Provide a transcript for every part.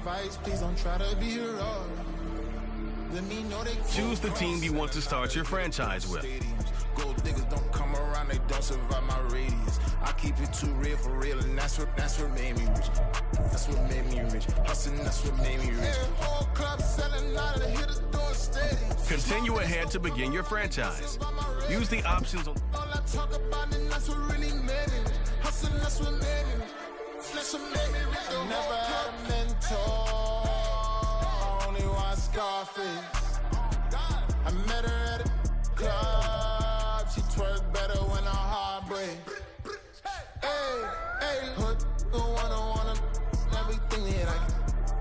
advice, please don't try to be raw. Let me know they choose the team you want to start your franchise with. Gold diggers don't come around, they don't survive my radius. I keep it too real for real, and that's what made me rich. That's what made me rich. Hustling, that's what made me rich. All clubs selling out of the hitters doing stadiums. Continue ahead to begin your franchise. Use the options on. All I talk about, and that's what really made me rich. Hustling, that's what made me rich. That's what made me rich. I never had a mentor, only one Scarface. I met her at a club, she twerk better when her heart break. Hey, put the wanna everything that I can.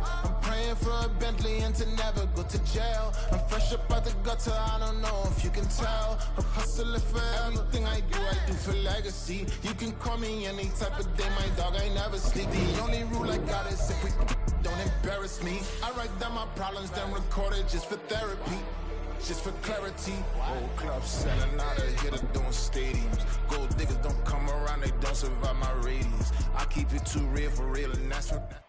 I'm praying for a Bentley and to never go to jail. I'm fresh up out the gutter, I don't know if you can tell. I'm hustling for everything I do for legacy. You can call me any type of day, my dog, I never sleep. The only rule I got is if we don't embarrass me. I write down my problems, then record it just for therapy. Just for clarity, old clubs selling out of here to doing stadiums. Gold diggers don't come around, they don't survive my radius. I keep it too real for real, and that's what.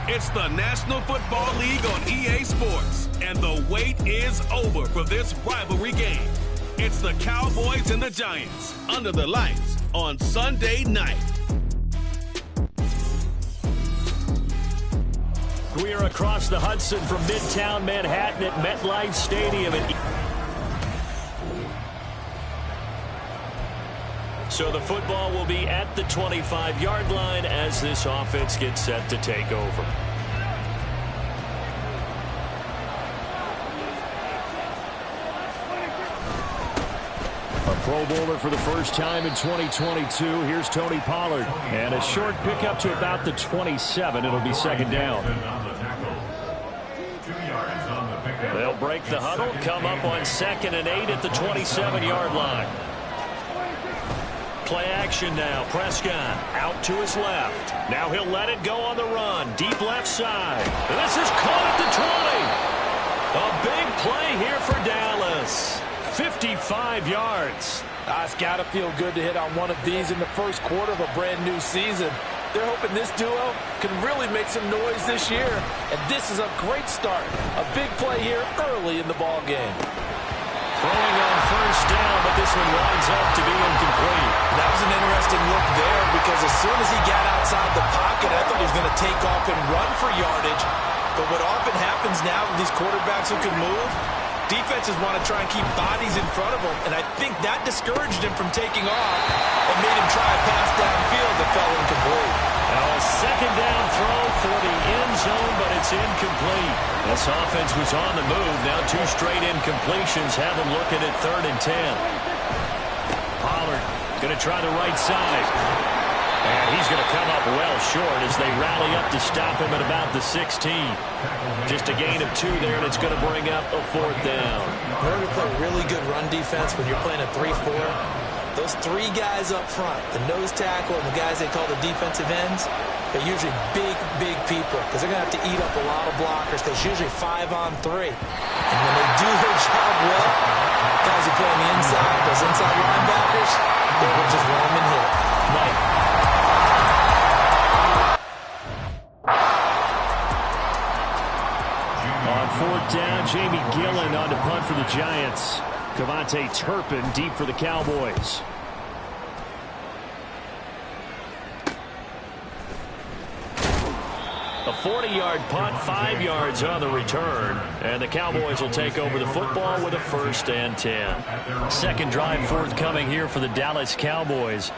It's the National Football League on EA Sports, and the wait is over for this rivalry game. It's the Cowboys and the Giants under the lights on Sunday night. We are across the Hudson from Midtown Manhattan at MetLife Stadium. So the football will be at the 25-yard line as this offense gets set to take over. A Pro Bowler for the first time in 2022. Here's Tony Pollard. And a short pickup to about the 27. It'll be second down. They'll break the huddle, come up on 2nd and 8 at the 27-yard line. Play action now. Prescott out to his left. Now he'll let it go on the run. Deep left side. And this is caught at the 20. A big play here for Dallas. 55 yards. It's got to feel good to hit on one of these in the first quarter of a brand new season. They're hoping this duo can really make some noise this year. And this is a great start. A big play here early in the ball game. Throwing on first down, but this one winds up to be incomplete. That was an interesting look there because as soon as he got outside the pocket, I thought he was going to take off and run for yardage. But what often happens now with these quarterbacks who can move, defenses want to try and keep bodies in front of them, and I think that discouraged him from taking off and made him try a pass downfield that fell incomplete. A second down throw for the end zone, but it's incomplete. This offense was on the move. Now 2 straight incompletions have them looking at 3rd and 10. Pollard going to try the right side. And he's going to come up well short as they rally up to stop him at about the 16. Just a gain of 2 there, and it's going to bring up a 4th down. In order to play really good run defense when you're playing a 3-4, those 3 guys up front, the nose tackle and the guys they call the defensive ends, they're usually big people because they're going to have to eat up a lot of blockers because it's usually 5 on 3. And when they do their job well, guys who play on the inside, those inside linebackers, they will just run them and hit. Mike. On 4th down, Jamie Gillen on to punt for the Giants. Kevontae Turpin deep for the Cowboys. A 40-yard punt, 5 yards on the return. And the Cowboys will take over the football with a 1st and 10. Second drive forthcoming here for the Dallas Cowboys.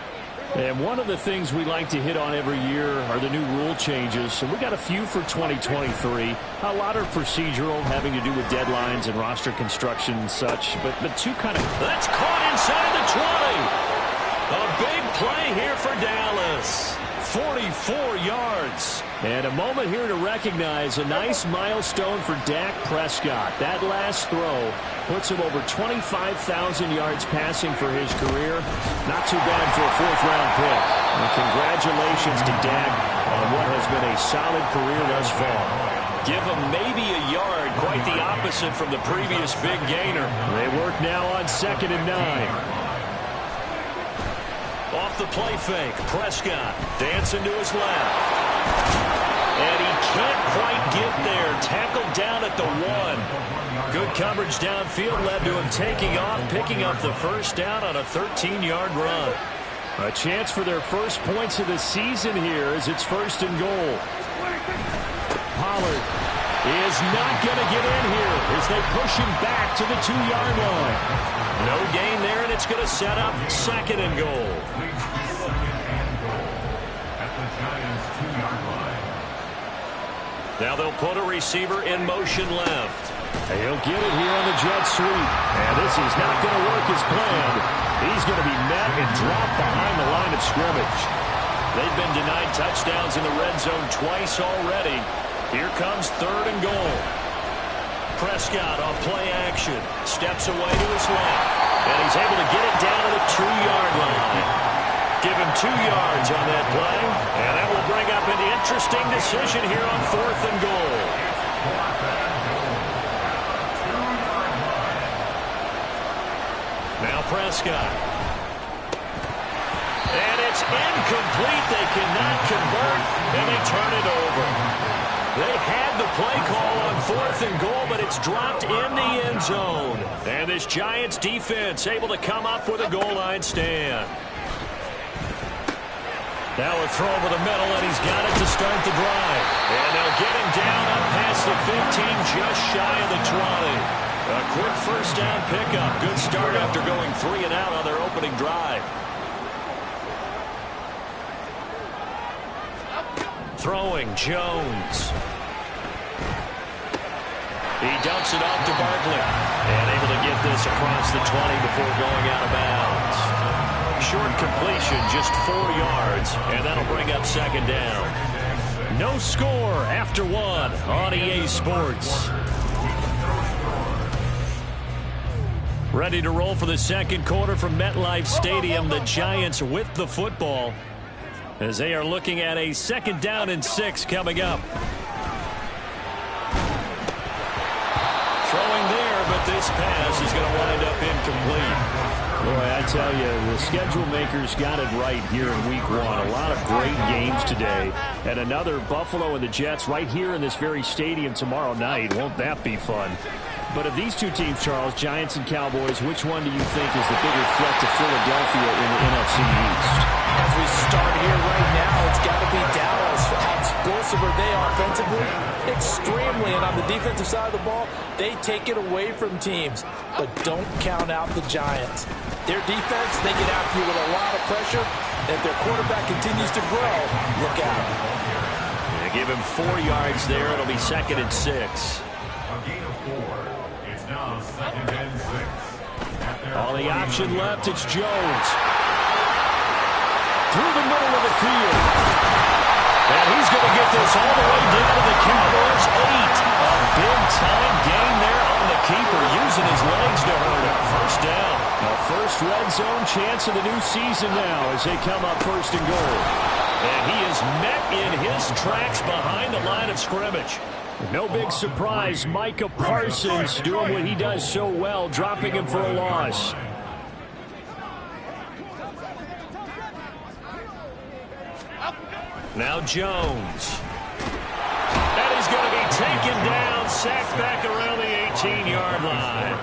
And one of the things we like to hit on every year are the new rule changes. So we got a few for 2023. A lot are procedural, having to do with deadlines and roster construction and such. But 2 kind of... That's caught inside the 20. A big play here for Dallas. 44 yards. And a moment here to recognize a nice milestone for Dak Prescott. That last throw puts him over 25,000 yards passing for his career. Not too bad for a 4th-round pick. And congratulations to Dak on what has been a solid career thus far. Give him maybe a yard, quite the opposite from the previous big gainer. They work now on 2nd and 9. Off the play fake, Prescott dancing to his left. And he can't quite get there. Tackled down at the 1. Good coverage downfield led to him taking off, picking up the first down on a 13-yard run. A chance for their first points of the season here as it's 1st and goal. Pollard is not going to get in here as they push him back to the 2-yard line. No gain there, and it's going to set up 2nd and goal. Now they'll put a receiver in motion left. He'll get it here on the jet sweep. And this is not going to work as planned. He's going to be met and dropped behind the line of scrimmage. They've been denied touchdowns in the red zone twice already. Here comes 3rd and goal. Prescott on play action. Steps away to his left. And he's able to get it down to the 2-yard line. Give him 2 yards on that play. And that will bring up an interesting decision here on 4th and goal. Now Prescott. And it's incomplete. They cannot convert, and they turn it over. They had the play call on 4th and goal, but it's dropped in the end zone. And this Giants defense able to come up with a goal line stand. Now a throw over the middle, and he's got it to start the drive. And they'll get him down up past the 15, just shy of the 20. A quick first down pickup. Good start after going 3 and out on their opening drive. Throwing Jones. He dumps it off to Barkley. And able to get this across the 20 before going out of bounds. Short completion, just 4 yards, and that'll bring up 2nd down. No score after 1 on EA Sports. Ready to roll for the 2nd quarter from MetLife Stadium. The Giants with the football as they are looking at a 2nd down and 6 coming up. Throwing there, but this pass is going to wind up incomplete. Boy, I tell you, the schedule makers got it right here in Week 1. A lot of great games today. And another Buffalo and the Jets right here in this very stadium tomorrow night. Won't that be fun? But of these two teams, Charles, Giants and Cowboys, which one do you think is the bigger threat to Philadelphia in the NFC East? As we start here right now, it's got to be Dallas. How explosive are they offensively? Extremely. And on the defensive side of the ball, they take it away from teams. But don't count out the Giants. Their defense, they get after you with a lot of pressure. And if their quarterback continues to grow, look out. They give him 4 yards there. It'll be 2nd and 6. A gain of 4. It's now 2nd and 6. On the option left, it's Jones. Through the middle of the field. And he's going to get this all the way down to the Cowboys' 8. A big-time gain there on the keeper, using his legs to hurt him. First down. A first red zone chance of the new season now as they come up 1st and goal. And he is met in his tracks behind the line of scrimmage. No big surprise, Micah Parsons doing what he does so well, dropping him for a loss. Now Jones. And he's going to be taken down, sacked back around the 18-yard line.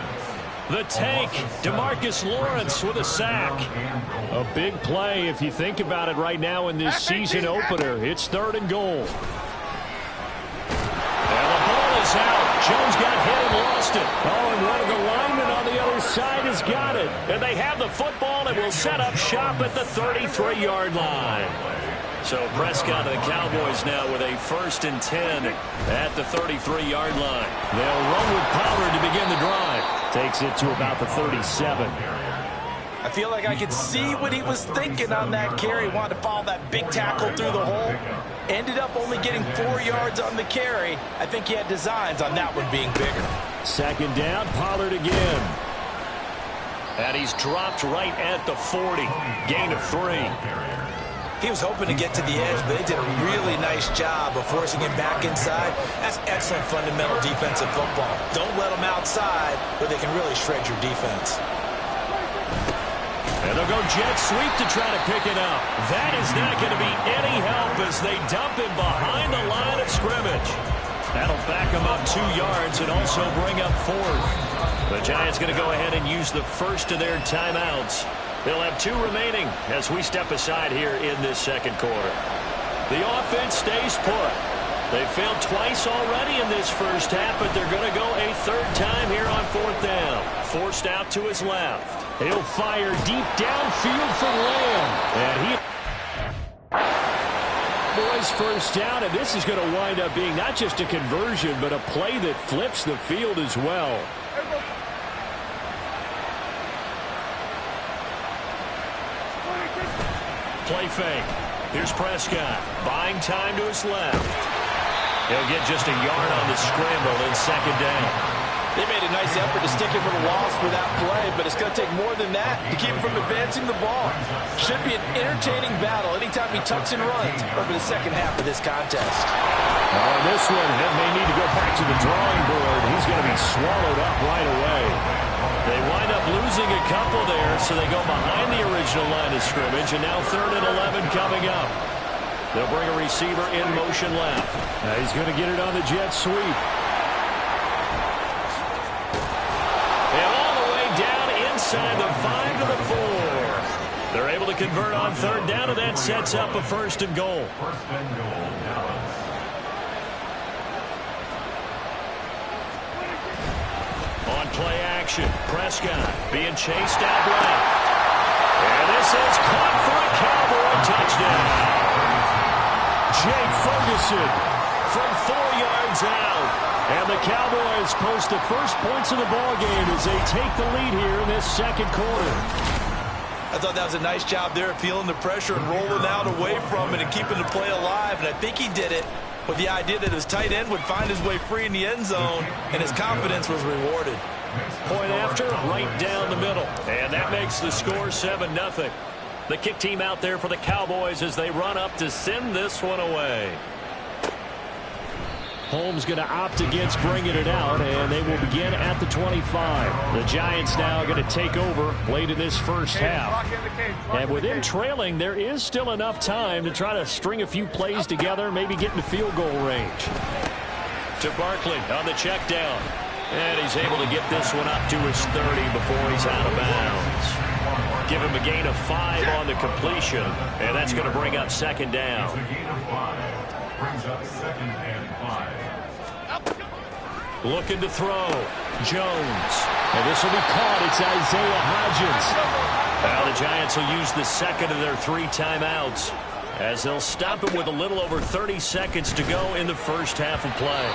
The tank, DeMarcus Lawrence with a sack. A big play if you think about it right now in this season opener. It's 3rd and goal. And the ball is out. Jones got hit and lost it. Oh, and one of the linemen on the other side has got it. And they have the football and will set up shop at the 33-yard line. So Prescott and the Cowboys now with a 1st and 10 at the 33-yard line. They'll run with Pollard to begin the drive. Takes it to about the 37. I feel like I could see what he was thinking on that carry. Wanted to follow that big tackle through the hole. Ended up only getting 4 yards on the carry. I think he had designs on that one being bigger. 2nd down, Pollard again. And he's dropped right at the 40. Gain of 3. He was hoping to get to the edge, but they did a really nice job of forcing him back inside. That's excellent fundamental defensive football. Don't let them outside where they can really shred your defense. And the They'll go jet sweep to try to pick it up. That is not going to be any help as they dump him behind the line of scrimmage. That'll back them up 2 yards and also bring up 4th. The Giants going to go ahead and use the first of their timeouts. They'll have 2 remaining as we step aside here in this second quarter. The offense stays put. They failed twice already in this first half, but they're going to go a 3rd time here on 4th down. Forced out to his left. He'll fire deep downfield for Lamb. And he... Boys, first down, and this is going to wind up being not just a conversion, but a play that flips the field as well. Play fake. Here's Prescott, buying time to his left. He'll get just a yard on the scramble in 2nd down. They made a nice effort to stick him with a loss for that play, but it's going to take more than that to keep him from advancing the ball. Should be an entertaining battle anytime he tucks and runs over the second half of this contest. On this one, he may need to go back to the drawing board. He's going to be swallowed up right away. They wind up losing a couple there, so they go behind the original line of scrimmage, and now 3rd and 11 coming up. They'll bring a receiver in motion left. He's going to get it on the jet sweep. Inside the 5 to the 4. They're able to convert on 3rd down, and that sets up a 1st and goal. On play action, Prescott being chased out left. And this is caught for a Cowboy touchdown. Jake Ferguson from 4 yards out. And the Cowboys post the first points of the ballgame as they take the lead here in this second quarter. I thought that was a nice job there of feeling the pressure and rolling out away from it and keeping the play alive. And I think he did it with the idea that his tight end would find his way free in the end zone, and his confidence was rewarded. Point after, right down the middle. And that makes the score 7-0. The kick team out there for the Cowboys as they run up to send this one away. Holmes going to opt against bringing it out, and they will begin at the 25. The Giants now are going to take over late in this first half. And with them trailing, there is still enough time to try to string a few plays together, maybe get into field goal range. To Barkley on the check down. And he's able to get this one up to his 30 before he's out of bounds. Give him a gain of 5 on the completion, and that's going to bring up 2nd down. Brings up 2nd and 5. Looking to throw. Jones. And this will be caught. It's Isaiah Hodgins. Now the Giants will use the second of their 3 timeouts as they'll stop it with a little over 30 seconds to go in the first half of play.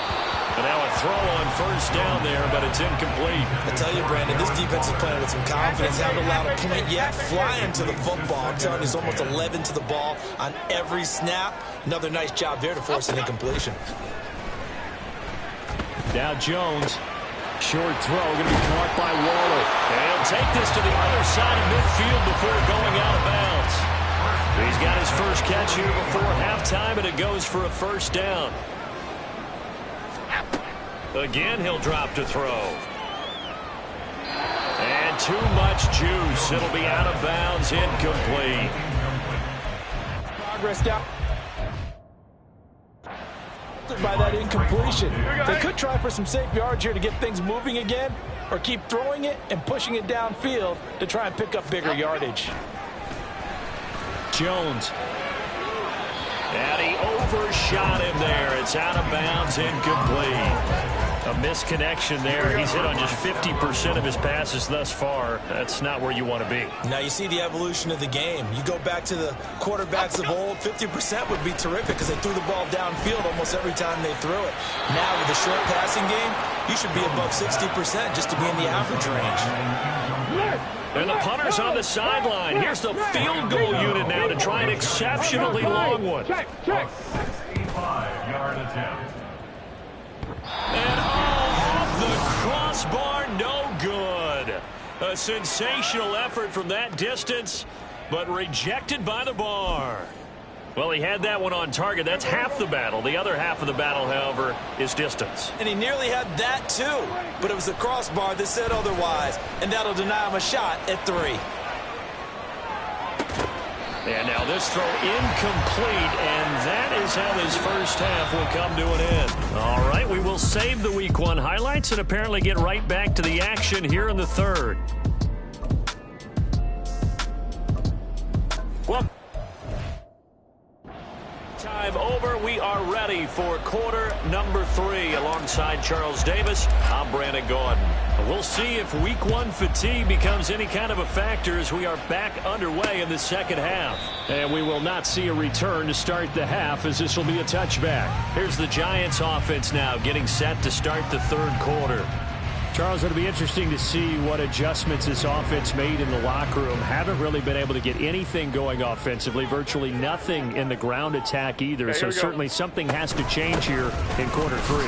And now a throw on 1st down there, but it's incomplete. I tell you, Brandon, this defense is playing with some confidence. Haven't allowed a point yet. Flying to the football. I'm telling you, it's almost 11 to the ball on every snap. Another nice job there to force an incompletion. Now Jones. Short throw going to be caught by Waller. And he'll take this to the other side of midfield before going out of bounds. He's got his first catch here before halftime, and it goes for a 1st down. Again, he'll drop to throw. And too much juice. It'll be out of bounds, incomplete. Progress down by that incompletion. They could try for some safe yards here to get things moving again, or keep throwing it and pushing it downfield to try and pick up bigger yardage. Jones. And he overshot him there. It's out of bounds, incomplete. A misconnection there. He's hit on just 50% of his passes thus far. That's not where you want to be. Now you see the evolution of the game. You go back to the quarterbacks of old, 50% would be terrific because they threw the ball downfield almost every time they threw it. Now with the short passing game, you should be above 60% just to be in the average range. And the punter's on the sideline. Here's the field goal unit now to try an exceptionally long one. 65-yard attempt. And off the crossbar, no good. A sensational effort from that distance, but rejected by the bar. Well, he had that one on target. That's half the battle. The other half of the battle, however, is distance. And he nearly had that, too. But it was the crossbar that said otherwise, and that'll deny him a shot at 3. And now this throw incomplete, and that is how this first half will come to an end. All right, we will save the Week 1 highlights and apparently get right back to the action here in the third. Well, time over. We are ready for quarter number 3. Alongside Charles Davis, I'm Brandon Gordon. We'll see if Week 1 fatigue becomes any kind of a factor as we are back underway in the second half. And we will not see a return to start the half, as this will be a touchback. Here's the Giants offense now getting set to start the third quarter. Charles, it'll be interesting to see what adjustments this offense made in the locker room. Haven't really been able to get anything going offensively. Virtually nothing in the ground attack either. So certainly something has to change here in quarter 3.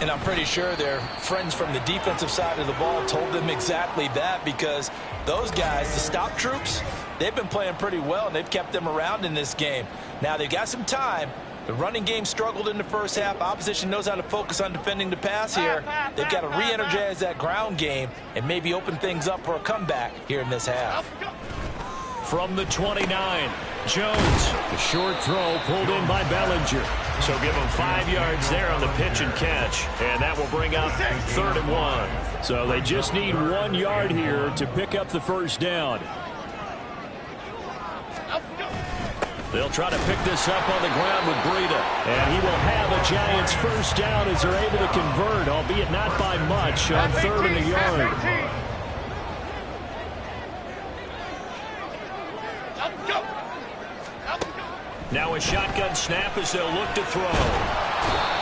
And I'm pretty sure their friends from the defensive side of the ball told them exactly that, because those guys, the stop troops, they've been playing pretty well, and they've kept them around in this game. Now they've got some time. The running game struggled in the first half. Opposition knows how to focus on defending the pass here. They've got to re-energize that ground game and maybe open things up for a comeback here in this half. From the 29, Jones. The short throw pulled in by Bellinger. So give him 5 yards there on the pitch and catch. And that will bring up 3rd and 1. So they just need 1 yard here to pick up the first down. They'll try to pick this up on the ground with Breida. And he will have a Giants first down as they're able to convert, albeit not by much, on 3rd and a yard. Now a shotgun snap as they'll look to throw.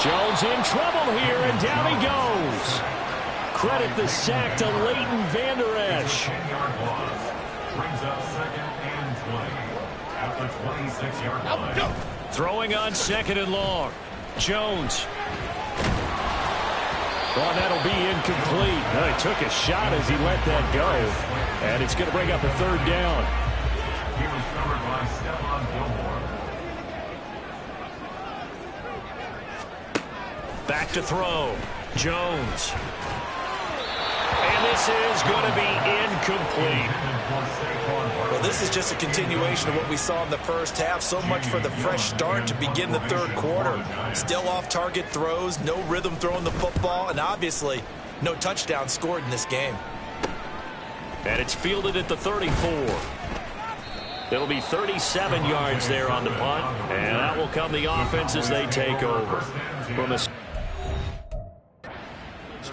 Jones in trouble here, and down he goes. Credit the sack to Leighton Vander Esch. 10-yard loss. Brings up 2nd and 20. At the 26-yard line. Throwing on 2nd and long. Jones. Well, that'll be incomplete. Well, he took a shot as he let that go. And it's going to bring up a 3rd down. He was covered by Stephon Gilmore. Back to throw. Jones. And this is going to be incomplete. Well, this is just a continuation of what we saw in the first half. So much for the fresh start to begin the third quarter. Still off-target throws, no rhythm throwing the football, and obviously no touchdown scored in this game. And it's fielded at the 34. It'll be 37 yards there on the punt, and that will come the offense as they take over. From a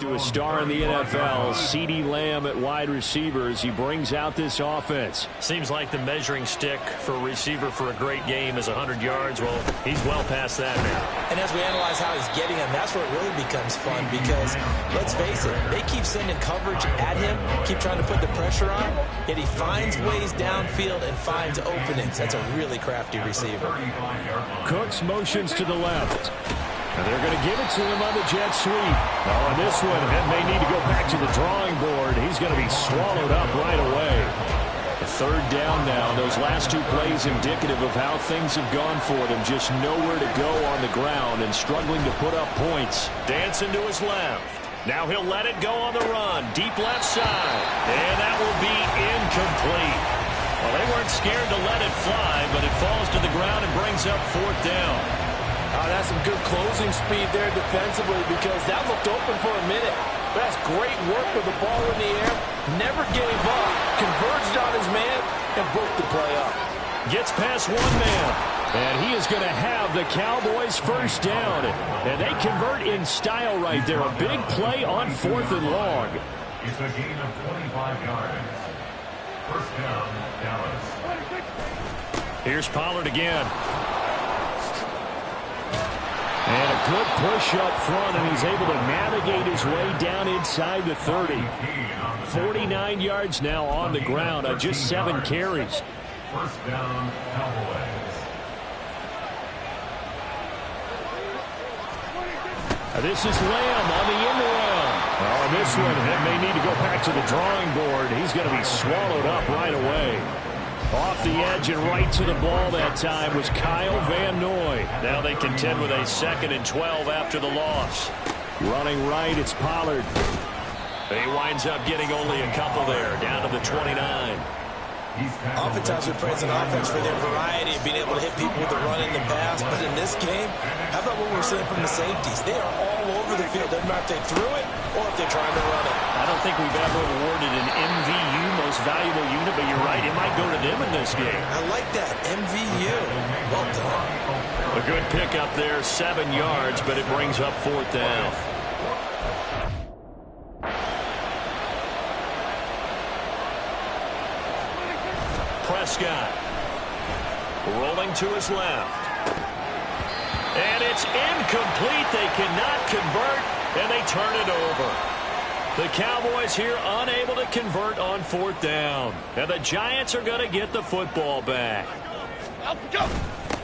to a star in the NFL, CeeDee Lamb at wide receivers. He brings out this offense. Seems like the measuring stick for a receiver for a great game is 100 yards. Well, he's well past that now. And as we analyze how he's getting them, that's where it really becomes fun, because let's face it, they keep sending coverage at him, keep trying to put the pressure on, yet he finds ways downfield and finds openings. That's a really crafty receiver. Cooks motions to the left. And they're going to give it to him on the jet sweep. Now on this one, it may need to go back to the drawing board. He's going to be swallowed up right away. A 3rd down now. Those last 2 plays indicative of how things have gone for them. Just nowhere to go on the ground and struggling to put up points. Dancing to his left. Now he'll let it go on the run. Deep left side. And that will be incomplete. Well, they weren't scared to let it fly, but it falls to the ground and brings up 4th down. That's some good closing speed there defensively, because that looked open for a minute. But that's great work with the ball in the air. Never gave up. Converged on his man and broke the play up. Gets past 1 man. And he is going to have the Cowboys first down. And they convert in style right there. A big play on 4th and long. It's a gain of 25 yards. First down, Dallas. Here's Pollard again. And a good push up front, and he's able to navigate his way down inside the 30. 49 yards now on the ground on just 7 carries. First down, Cowboys. This is Lamb on the end around. On this one, it may need to go back to the drawing board. He's going to be swallowed up right away. Off the edge and right to the ball that time was Kyle Van Noy. Now they contend with a 2nd and 12 after the loss. Running right, it's Pollard. He winds up getting only a couple there, down to the 29. Oftentimes we praise an offense for their variety of being able to hit people with the run and the pass, but in this game, how about what we're seeing from the safeties? They are all over the field. Doesn't matter if they threw it or if they're trying to run it. I don't think we've ever awarded an MVU, most valuable unit, but you're right, it might go to them in this game. I like that, MVU. Well done. A good pickup there, 7 yards, but it brings up 4th down. Prescott rolling to his left. And it's incomplete. They cannot convert, and they turn it over. The Cowboys here unable to convert on 4th down. And the Giants are going to get the football back.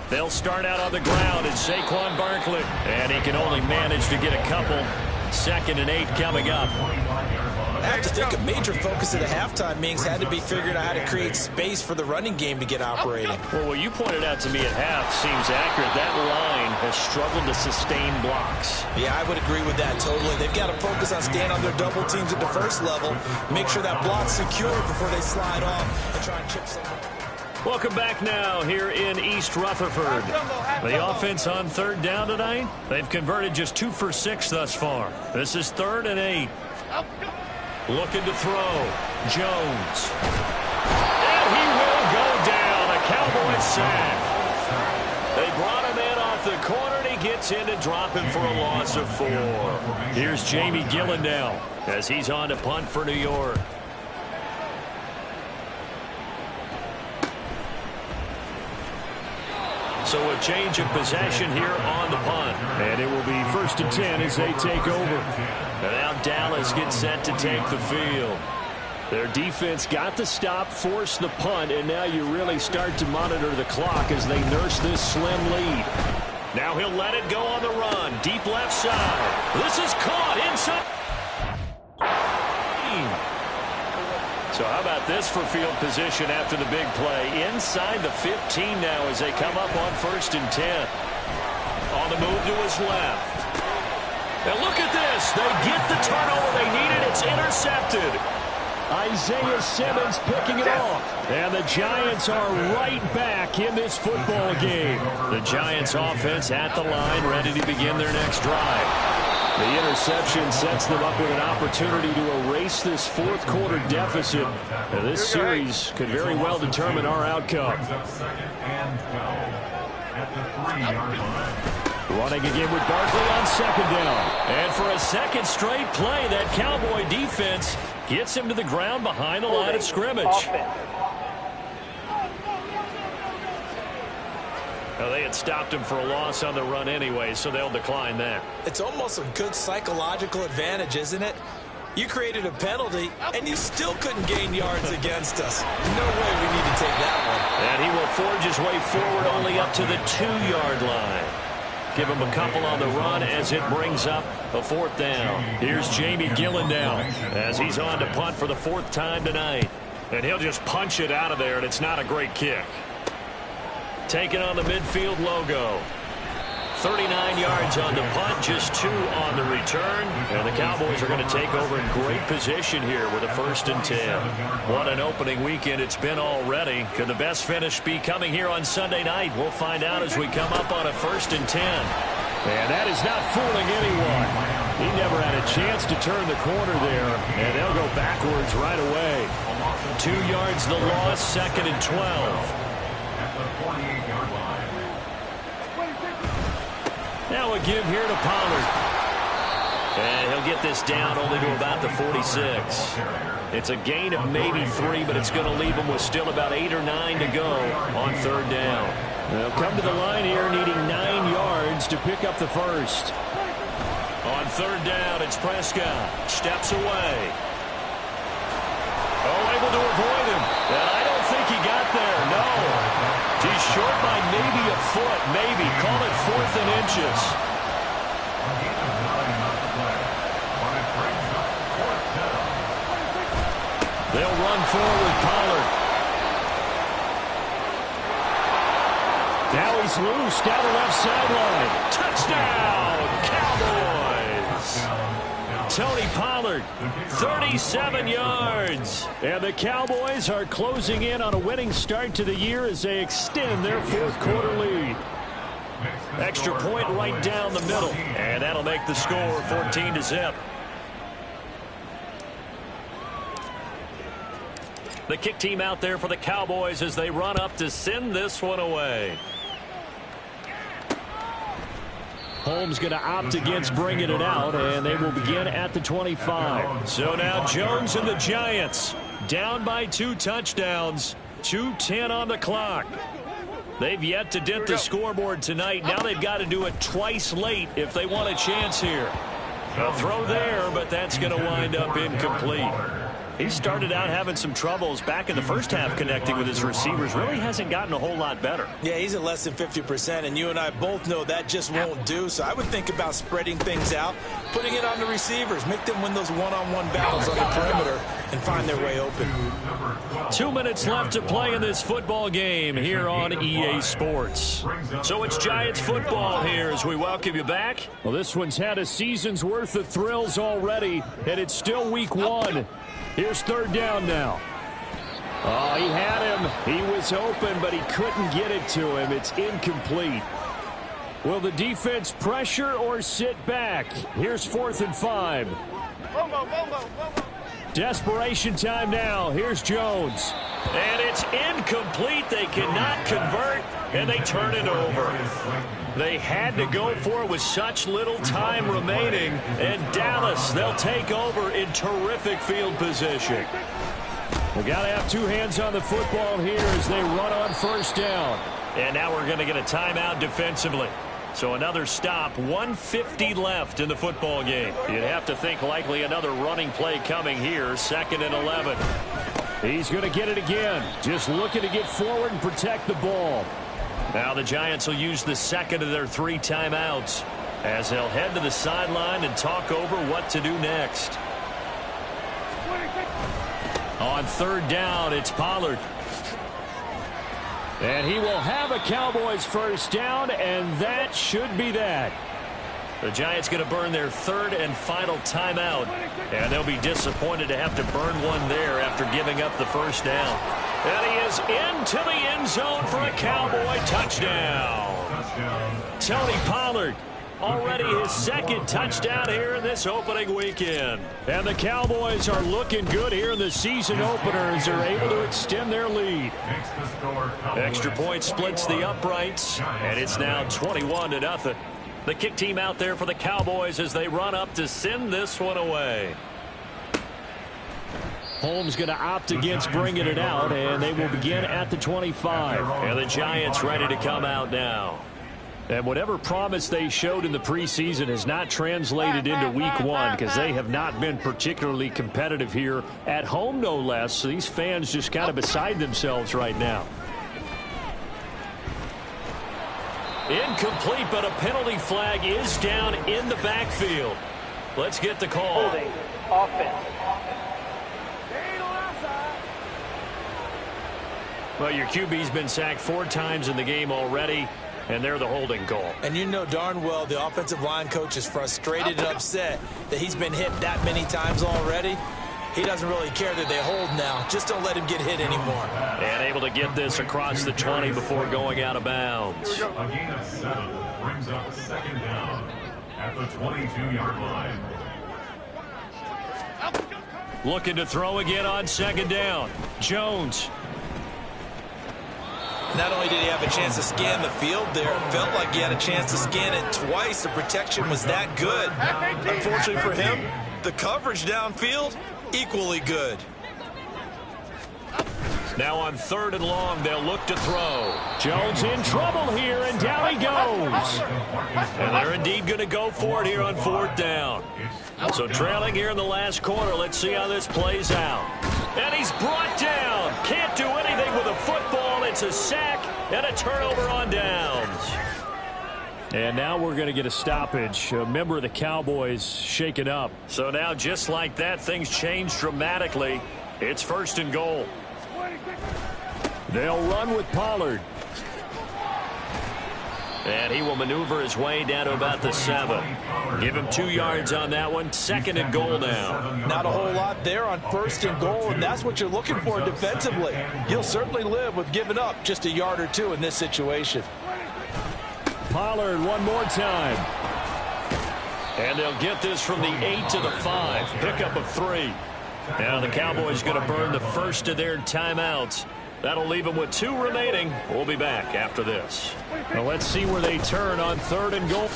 They'll start out on the ground at Saquon Barkley. And he can only manage to get a couple. 2nd and 8 coming up. I have to think a major focus of the halftime meetings had to be figuring out how to create space for the running game to get operating. Well, what you pointed out to me at half seems accurate. That line has struggled to sustain blocks. Yeah, I would agree with that totally. They've got to focus on staying on their double teams at the first level, make sure that block's secure before they slide off and try and chip someone. Welcome back now here in East Rutherford. The offense on 3rd down tonight, they've converted just 2 for 6 thus far. This is 3rd and 8. Looking to throw. Jones. And he will go down. A Cowboys sack. They brought him in off the corner, and he gets in to drop him for a loss of 4. Here's Jamie Gillen now as he's on to punt for New York. So a change of possession here on the punt. And it will be 1st and 10 as they take over. And now Dallas gets set to take the field. Their defense got the stop, forced the punt, and now you really start to monitor the clock as they nurse this slim lead. Now he'll let it go on the run. Deep left side. This is caught inside. So how about this for field position after the big play? Inside the 15 now as they come up on 1st and 10. On the move to his left. And look at this. They get the turnover they needed. It's intercepted. Isaiah Simmons picking it off. And the Giants are right back in this football game. The Giants offense at the line, ready to begin their next drive. The interception sets them up with an opportunity to erase this 4th quarter deficit. And this series could very well determine our outcome. Running again with Barkley on 2nd down. And for a 2nd straight play, that Cowboy defense gets him to the ground behind the line of scrimmage. Well, they had stopped him for a loss on the run anyway, so they'll decline that. It's almost a good psychological advantage, isn't it? You created a penalty, and you still couldn't gain yards against us. No way we need to take that one. And he will forge his way forward only up to the 2-yard line. Give him a couple on the run as it brings up a 4th down. Here's Jamie Gillen now as he's on to punt for the 4th time tonight. And he'll just punch it out of there, and it's not a great kick. Taking on the midfield logo. 39 yards on the punt, just 2 on the return. And the Cowboys are going to take over in great position here with a 1st and 10. What an opening weekend it's been already. Could the best finish be coming here on Sunday night? We'll find out as we come up on a 1st and 10. And that is not fooling anyone. He never had a chance to turn the corner there. And they'll go backwards right away. 2 yards the loss, 2nd and 12. Now a give here to Pollard. And he'll get this down only to about the 46. It's a gain of maybe 3, but it's going to leave him with still about 8 or 9 to go on 3rd down. They'll come to the line here needing 9 yards to pick up the 1st. On 3rd down, it's Prescott. Steps away. Oh, able to avoid him. And I don't think he got there. No. He's short by maybe a foot. Maybe. Call it 4th and inches. They'll run forward with Pollard. Now he's loose down the left sideline. Touchdown, Cowboys. Tony Pollard, 37 yards. And the Cowboys are closing in on a winning start to the year as they extend their fourth quarter lead. Extra point right down the middle. And that'll make the score 14-0. The kick team out there for the Cowboys as they run up to send this one away. Holmes going to opt against bringing it out, and they will begin at the 25. So now Jones and the Giants down by 2 touchdowns, 2:10 on the clock. They've yet to dent the scoreboard tonight. Now they've got to do it twice late if they want a chance here. A throw there, but that's going to wind up incomplete. He started out having some troubles back in the first half connecting with his receivers. Really hasn't gotten a whole lot better. Yeah, he's at less than 50%, and you and I both know that just won't do. So I would think about spreading things out, putting it on the receivers, make them win those one-on-one battles on the perimeter and find their way open. 2 minutes left to play in this football game here on EA Sports. So it's Giants football here as we welcome you back. Well, this one's had a season's worth of thrills already, and it's still week 1. Here's third down now. Oh, he had him. He was open, but he couldn't get it to him. It's incomplete. Will the defense pressure or sit back? Here's 4th and 5. Desperation time now. Here's Jones. And it's incomplete. They cannot convert, and they turn it over. They had to go for it with such little time remaining. And Dallas, they'll take over in terrific field position. We got to have 2 hands on the football here as they run on first down. And now we're going to get a timeout defensively. So another stop, 1:50 left in the football game. You'd have to think likely another running play coming here, 2nd and 11. He's going to get it again. Just looking to get forward and protect the ball. Now the Giants will use the second of their 3 timeouts as they'll head to the sideline and talk over what to do next. On third down, it's Pollard. And he will have a Cowboys first down, and that should be that. The Giants going to burn their 3rd and final timeout, and they'll be disappointed to have to burn one there after giving up the first down. And he is into the end zone for a Cowboy touchdown. Tony Pollard, already his 2nd touchdown here in this opening weekend. And the Cowboys are looking good here in the season opener as they're able to extend their lead. Extra point splits the uprights, and it's now 21-0. The kick team out there for the Cowboys as they run up to send this one away. Holmes going to opt against bringing it out, and they will begin at the 25. And the Giants ready to come out now. And whatever promise they showed in the preseason has not translated into week 1 because they have not been particularly competitive here at home, no less. So these fans just kind of beside themselves right now. Incomplete, but a penalty flag is down in the backfield. Let's get the call. Holding offense. Well, your QB's been sacked 4 times in the game already, and they're the holding call. And you know darn well the offensive line coach is frustrated and upset that he's been hit that many times already. He doesn't really care that they hold now. Just don't let him get hit anymore. And able to get this across the 20 before going out of bounds. A gain of 7 brings up 2nd down at the 22-yard line. Looking to throw again on 2nd down. Jones. Not only did he have a chance to scan the field there, it felt like he had a chance to scan it twice. The protection was that good. Unfortunately for him, the coverage downfield, equally good. Now on 3rd and long, they'll look to throw. Jones in trouble here, and down he goes. And they're indeed going to go for it here on 4th down. So trailing here in the last quarter, let's see how this plays out. And he's brought down. Can't do anything with a football. It's a sack and a turnover on downs. And now we're going to get a stoppage. A member of the Cowboys shaken up. So now just like that, things change dramatically. It's 1st and goal. They'll run with Pollard. And he will maneuver his way down to about the 7. Give him 2 yards on that one. 2nd and goal now. Not a whole lot there on 1st and goal, and that's what you're looking for defensively. You'll certainly live with giving up just a yard or 2 in this situation. Pollard one more time. And they'll get this from the 8 to the 5. Pickup of 3. Now the Cowboys going to burn the first of their timeouts. That'll leave them with 2 remaining. We'll be back after this. Well, let's see where they turn on 3rd and goal.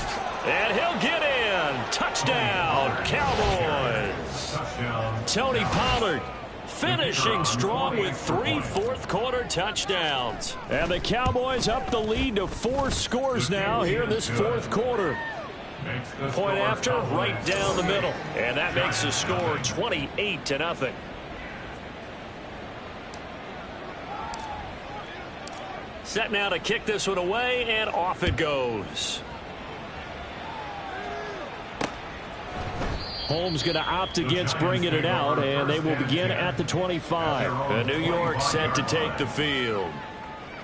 And he'll get in. Touchdown, Cowboys. Tony Pollard finishing strong with 3 fourth-quarter touchdowns. And the Cowboys up the lead to 4 scores now here in this 4th quarter. Point after, right down the middle. And that makes the score 28-0. Set now to kick this one away, and off it goes. Holmes going to opt against bringing it out, and they will begin at the 25. And New York set to take the field.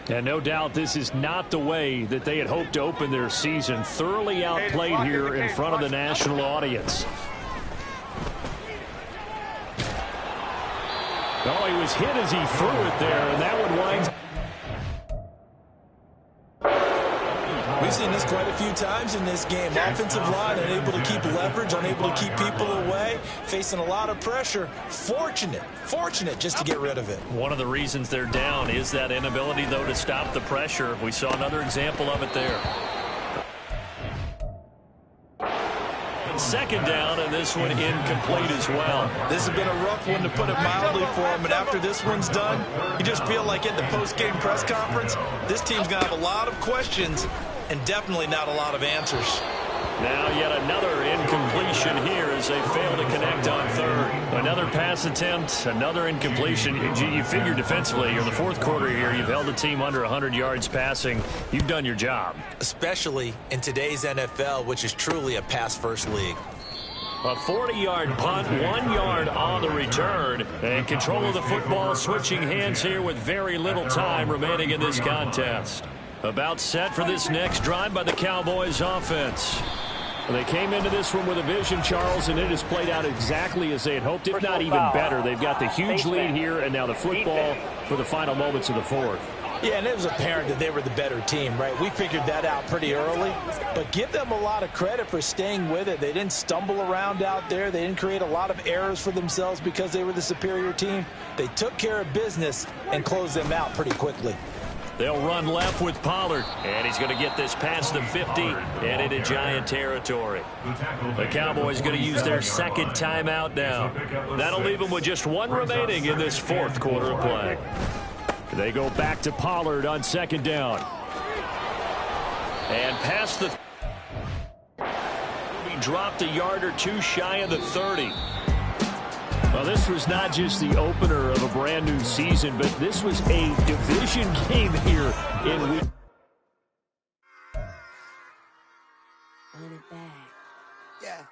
And no doubt this is not the way that they had hoped to open their season. Thoroughly outplayed here in front of the national audience. Oh, he was hit as he threw it there, and that one winds. We've seen this quite a few times in this game. Offensive line unable to keep leverage, unable to keep people away, facing a lot of pressure. Fortunate just to get rid of it. One of the reasons they're down is that inability, though, to stop the pressure. We saw another example of it there. 2nd down, and this one incomplete as well. This has been a rough one, to put it mildly, for him. And after this one's done, you just feel like at the post-game press conference, this team's going to have a lot of questions and definitely not a lot of answers. Now yet another incompletion here as they fail to connect on 3rd. Another pass attempt, another incompletion. You figure defensively, in the 4th quarter here, you've held the team under 100 yards passing. You've done your job. Especially in today's NFL, which is truly a pass-first league. A 40-yard punt, 1 yard on the return. And control of the football switching hands here with very little time remaining in this contest. About set for this next drive by the Cowboys offense. They came into this one with a vision, Charles, and it has played out exactly as they had hoped, if not even better. They've got the huge lead here, and now the football for the final moments of the 4th. Yeah, and it was apparent that they were the better team, right? We figured that out pretty early, but give them a lot of credit for staying with it. They didn't stumble around out there. They didn't create a lot of errors for themselves because they were the superior team. They took care of business and closed them out pretty quickly. They'll run left with Pollard, and he's going to get this past the 50 and into Giant territory. The Cowboys going to use their 2nd timeout now. That'll leave them with just 1 remaining in this 4th quarter of play. They go back to Pollard on 2nd down. And past the... He dropped a yard or 2 shy of the 30. Well, this was not just the opener of a brand new season, but this was a division game here in week. Run it back. Yeah.